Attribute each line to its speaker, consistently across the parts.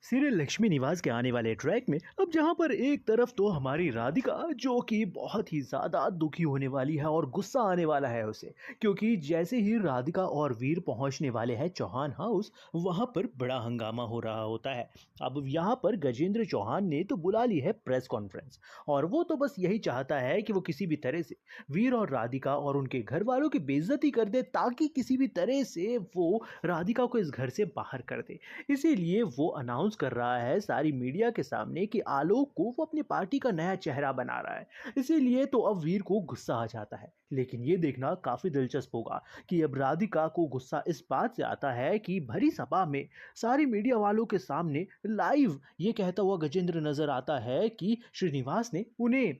Speaker 1: Serial Lakshmi निवास के आने वाले ट्रैक में अब जहां पर एक तरफ तो हमारी राधिका जो कि बहुत ही ज्यादा दुखी होने वाली है और गुस्सा आने वाला है उसे, क्योंकि जैसे ही राधिका और वीर पहुंचने वाले हैं चौहान हाउस, वहां पर बड़ा हंगामा हो रहा होता है। अब यहां पर गजेंद्र चौहान ने तो बुला ली है प्रेस कॉन्फ्रेंस, और वो तो बस यही चाहता है कि वो किसी भी तरह से वीर और राधिका और उनके घर वालों की बेइज्जती कर दे, ताकि किसी भी तरह से वो राधिका को इस घर से बाहर कर दे। इसीलिए वो अनाउंस कर रहा है सारी मीडिया के सामने कि आलोक को वो अपनी पार्टी का नया चेहरा बना रहा है। इसीलिए तो अब वीर को गुस्सा आ जाता है, लेकिन ये देखना काफी दिलचस्प होगा कि अब राधिका को गुस्सा इस बात से आता है कि भरी सभा में सारी मीडिया वालों के सामने लाइव ये कहता हुआ गजेंद्र नजर आता है कि श्रीनिवास ने उन्हें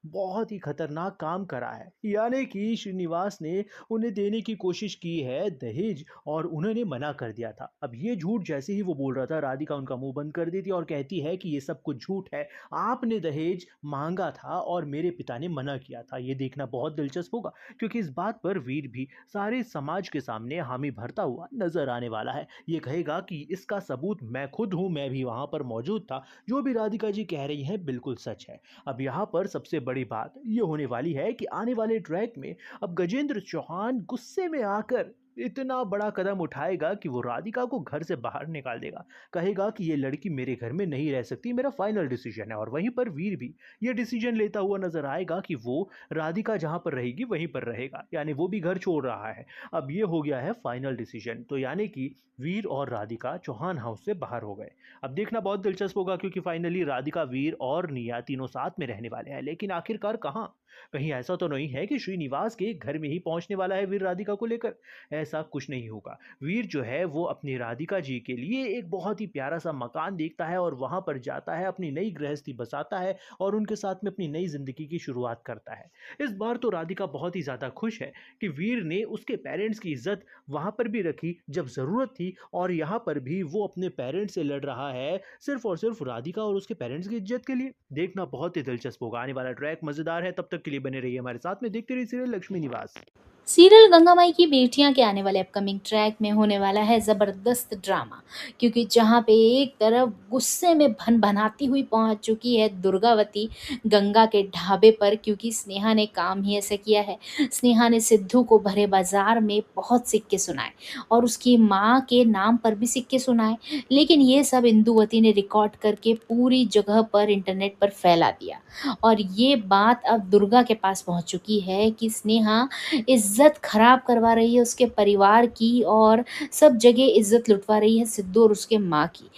Speaker 1: बहुत ही खतरनाक काम करा है, यानी कि श्रीनिवास ने उन्हें देने की कोशिश की है दहेज, और उन्होंने मना कर दिया था। अब ये झूठ जैसे ही वो बोल रहा था, राधिका उनका मुंह बंद कर देती है और कहती है कि ये सब कुछ झूठ है, आपने दहेज मांगा था और मेरे पिता ने मना किया था। ये देखना बहुत दिलचस्प होगा, क्योंकि इस बात पर वीर भी सारे समाज के सामने हामी भरता हुआ नजर आने वाला है। ये कहेगा कि इसका सबूत मैं खुद हूं, मैं भी वहां पर मौजूद था, जो भी राधिका जी कह रही हैं बिल्कुल सच है। अब यहाँ पर सबसे बड़ी बात ये होने वाली है कि आने वाले ट्रैक में अब गजेंद्र चौहान गुस्से में आकर इतना बड़ा कदम उठाएगा कि वो राधिका को घर से बाहर निकाल देगा। कहेगा कि ये लड़की मेरे घर में नहीं रह सकती, मेरा फाइनल डिसीजन है। और वहीं पर वीर भी ये डिसीजन लेता हुआ नजर आएगा कि वो राधिका जहां पर रहेगी वहीं पर रहेगा, यानी वो भी घर छोड़ रहा है। अब ये हो गया है फाइनल डिसीजन, तो यानी कि वीर और राधिका चौहान हाउस से बाहर हो गए। अब देखना बहुत दिलचस्प होगा, क्योंकि फाइनली राधिका, वीर और निया तीनों साथ में रहने वाले हैं, लेकिन आखिरकार कहाँ? कहीं ऐसा तो नहीं है कि श्रीनिवास के घर में ही पहुंचने वाला है वीर राधिका को लेकर? ऐसा कुछ नहीं होगा। वीर जो है वो अपनी राधिका जी के लिए एक बहुत ही प्यारा सा मकान देखता है और वहां पर जाता है, अपनी नई गृहस्थी बसाता है और उनके साथ में अपनी नई जिंदगी की शुरुआत करता है। इस बार तो राधिका बहुत ही ज्यादा खुश है कि वीर ने उसके पेरेंट्स की इज्जत वहां पर भी रखी जब जरूरत थी, और यहाँ पर भी वो अपने पेरेंट्स से लड़ रहा है सिर्फ और सिर्फ राधिका और उसके पेरेंट्स की इज्जत के लिए। देखना बहुत ही दिलचस्प होगा, आने वाला ट्रैक मजेदार है। तब तक के लिए बने रहिए हमारे साथ में, देखते रहिए सीरियल लक्ष्मी निवास।
Speaker 2: सीरियल गंगामाई की बेटियां के आने वाले अपकमिंग ट्रैक में होने वाला है जबरदस्त ड्रामा। क्योंकि जहां पे एक तरफ गुस्से में भन भनाती हुई पहुंच चुकी है दुर्गावती गंगा के ढाबे पर, क्योंकि स्नेहा ने काम ही ऐसा किया है। स्नेहा ने सिद्धू को भरे बाजार में बहुत सिक्के सुनाए और उसकी माँ के नाम पर भी सिक्के सुनाए, लेकिन ये सब इंदुवती ने रिकॉर्ड करके पूरी जगह पर इंटरनेट पर फैला दिया। और ये बात अब दुर्गा के पास पहुंच चुकी है कि स्नेहा इज्जत खराब करवा रही है उसके परिवार की, और सब जगह इज्जत लुटवा रही है सिद्धू और उसके माँ की।